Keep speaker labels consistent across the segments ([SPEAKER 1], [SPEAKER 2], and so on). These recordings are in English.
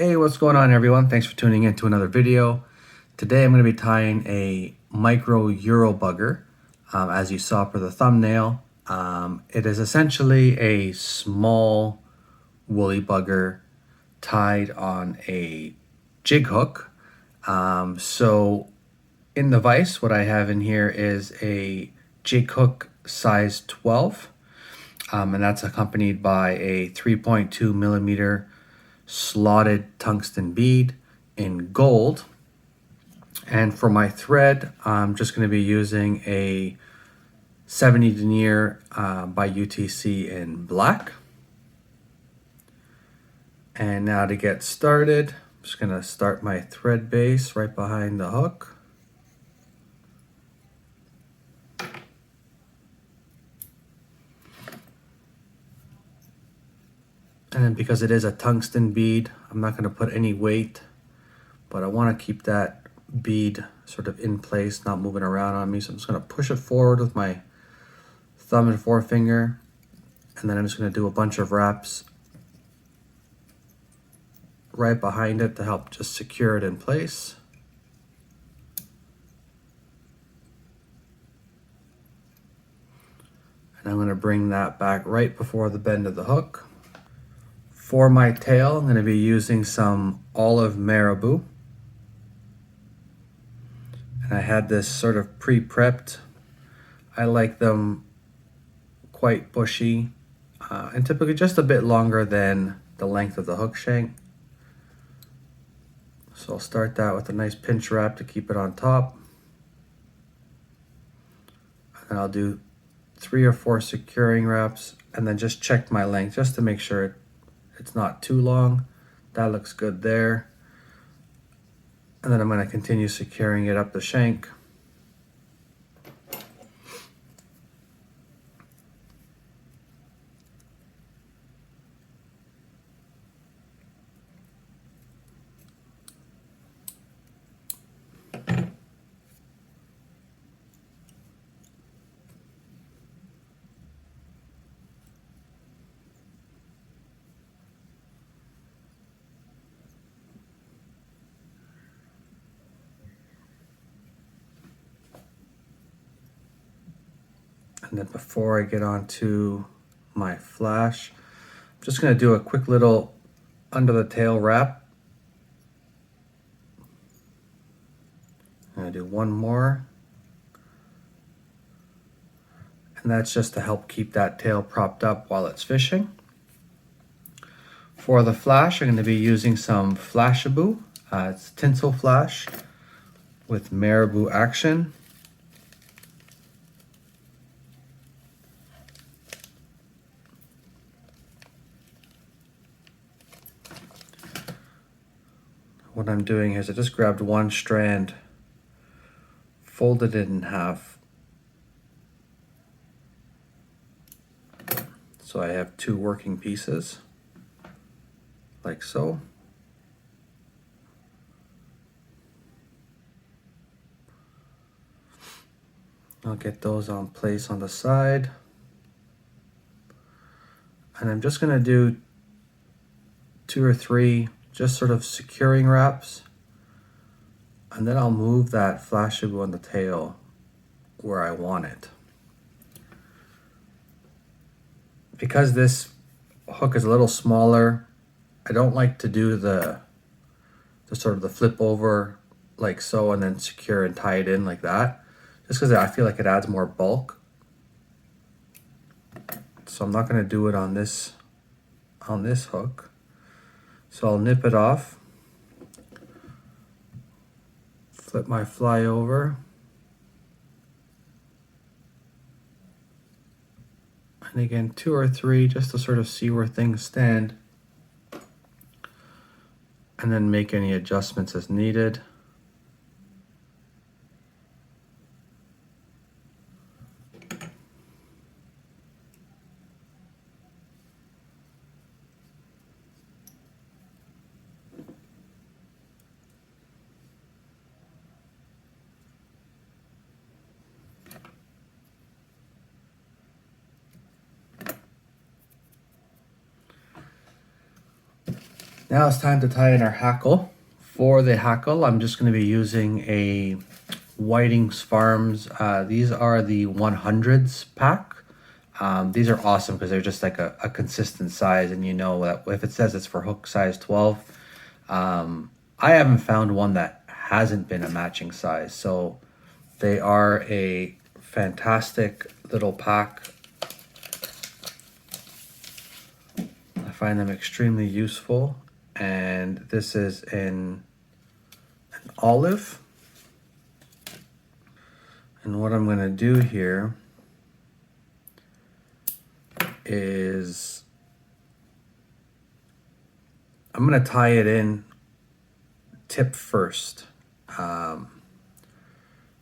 [SPEAKER 1] Hey, what's going on everyone? Thanks for tuning in to another video. Today I'm going to be tying a micro Euro bugger. As you saw for the thumbnail, it is essentially a small woolly bugger tied on a jig hook. So in the vise, what I have in here is a jig hook size 12, and that's accompanied by a 3.2 millimeter slotted tungsten bead in gold. And for my thread, I'm just going to be using a 70 denier by UTC in black. And now to get started, I'm just going to start my thread base right behind the hook. And then because it is a tungsten bead, I'm not going to put any weight, but I want to keep that bead sort of in place, not moving around on me. So I'm just going to push it forward with my thumb and forefinger, and then I'm just going to do a bunch of wraps right behind it to help just secure it in place. And I'm going to bring that back right before the bend of the hook. For my tail, I'm going to be using some olive marabou. And I had this sort of pre-prepped. I like them quite bushy and typically just a bit longer than the length of the hook shank. So I'll start that with a nice pinch wrap to keep it on top. And I'll do 3 or 4 securing wraps and then just check my length just to make sure it's not too long. That looks good there. And then I'm going to continue securing it up the shank. And then before I get on to my flash, I'm just going to do a quick little under the tail wrap. I'm going to do one more. And that's just to help keep that tail propped up while it's fishing. For the flash, I'm going to be using some Flashabou. It's tinsel flash with marabou action. What I'm doing is I just grabbed one strand, folded it in half, so I have 2 working pieces, like so. I'll get those on place on the side. And I'm just going to do 2 or 3 just sort of securing wraps. And then I'll move that Flashabou on the tail where I want it. Because this hook is a little smaller, I don't like to do the sort of the flip over like so and then secure and tie it in like that, just because I feel like it adds more bulk. So I'm not going to do it on this hook. So I'll nip it off, flip my fly over, and again 2 or 3 just to sort of see where things stand, and then make any adjustments as needed. Now it's time to tie in our hackle. For the hackle, I'm just going to be using a Whiting's Farms. These are the 100s pack. These are awesome because they're just like a consistent size, and you know that if it says it's for hook size 12, I haven't found one that hasn't been a matching size. So they are a fantastic little pack. I find them extremely useful, and this is in an olive. And what I'm going to do here is I'm going to tie it in tip first,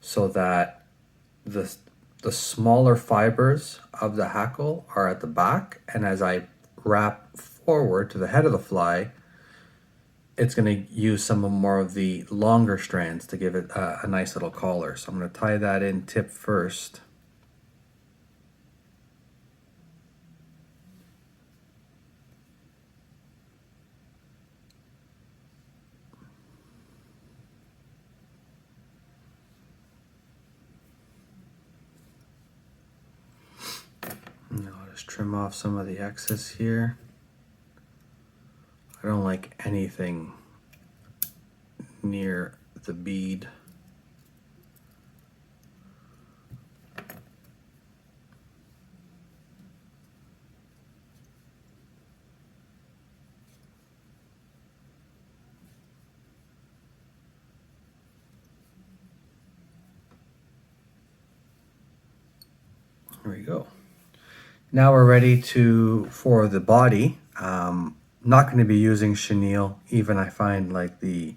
[SPEAKER 1] so that the smaller fibers of the hackle are at the back, and as I wrap forward to the head of the fly, it's going to use some more of the longer strands to give it a nice little collar. So I'm going to tie that in tip first. And I'll just trim off some of the excess here. I don't like anything near the bead. There we go. Now we're ready for the body. Not going to be using chenille. Even I find like the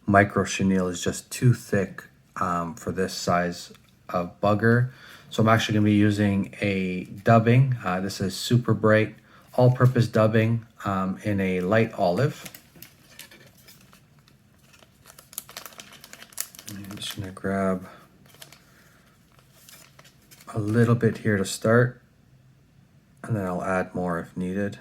[SPEAKER 1] micro chenille is just too thick for this size of bugger. So I'm actually going to be using a dubbing. This is super bright all-purpose dubbing in a light olive. I'm just going to grab a little bit here to start, and then I'll add more if needed.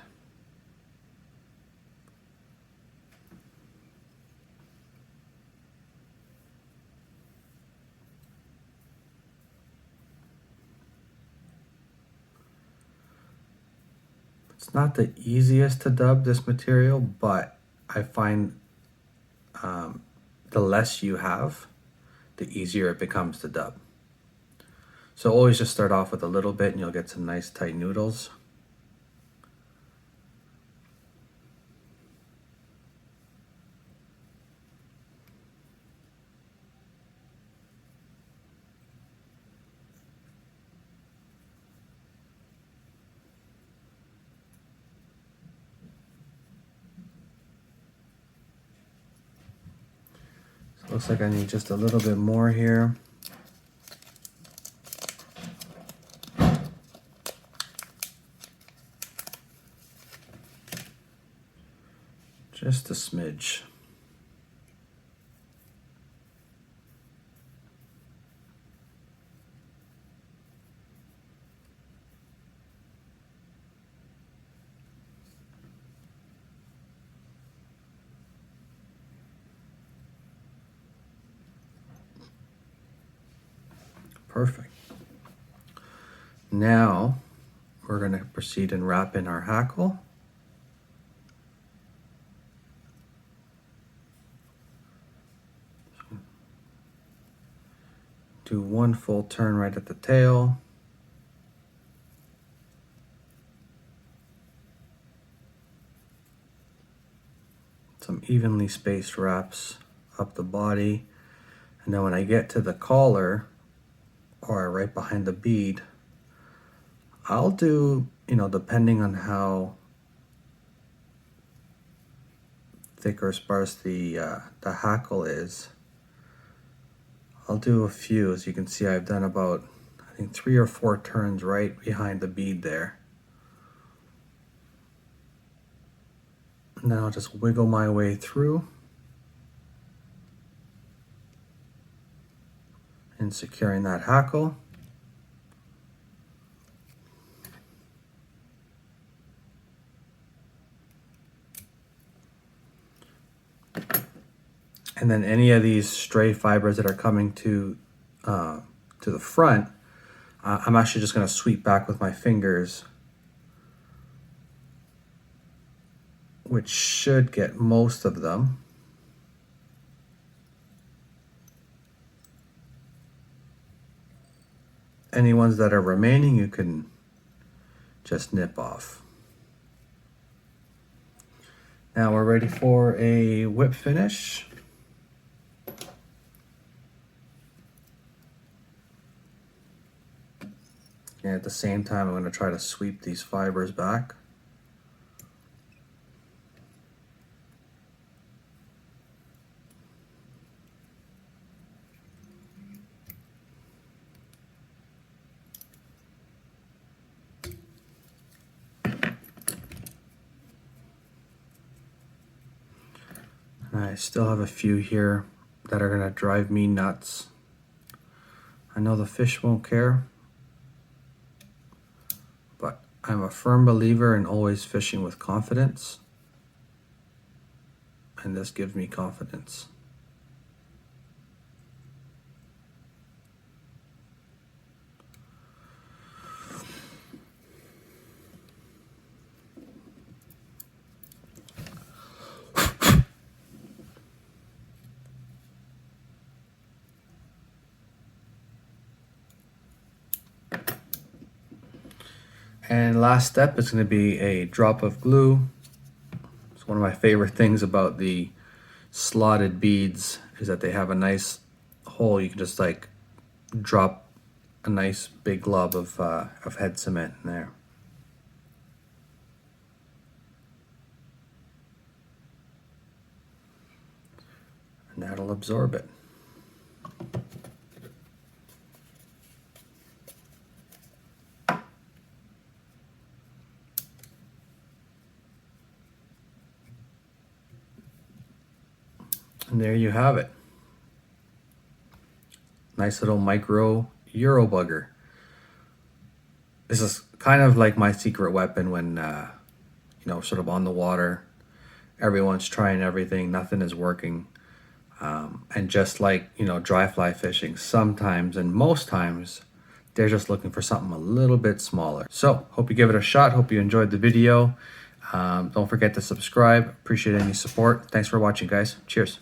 [SPEAKER 1] It's not the easiest to dub this material, but I find the less you have, the easier it becomes to dub. So always just start off with a little bit and you'll get some nice tight noodles. So it looks like I need just a little bit more here. Just a smidge. Perfect. Now we're going to proceed and wrap in our hackle. Do one full turn right at the tail. Some evenly spaced wraps up the body. And then when I get to the collar, or right behind the bead, I'll do, depending on how thick or sparse the hackle is, I'll do a few. As you can see, I've done about, I think, 3 or 4 turns right behind the bead there. And then I'll just wiggle my way through and securing that hackle. And then any of these stray fibers that are coming to the front, I'm actually just going to sweep back with my fingers, which should get most of them. Any ones that are remaining, you can just nip off. Now we're ready for a whip finish. And at the same time, I'm going to try to sweep these fibers back. And I still have a few here that are going to drive me nuts. I know the fish won't care, but I'm a firm believer in always fishing with confidence, and this gives me confidence. And last step is going to be a drop of glue. It's one of my favorite things about the slotted beads is that they have a nice hole. You can just like drop a nice big glob of head cement in there. And that'll absorb it. And there you have it. Nice little micro Euro bugger. This is kind of like my secret weapon when, you know, sort of on the water. Everyone's trying everything, nothing is working. And just like, you know, dry fly fishing, sometimes and most times, they're just looking for something a little bit smaller. So, hope you give it a shot. Hope you enjoyed the video. Don't forget to subscribe. Appreciate any support. Thanks for watching, guys. Cheers.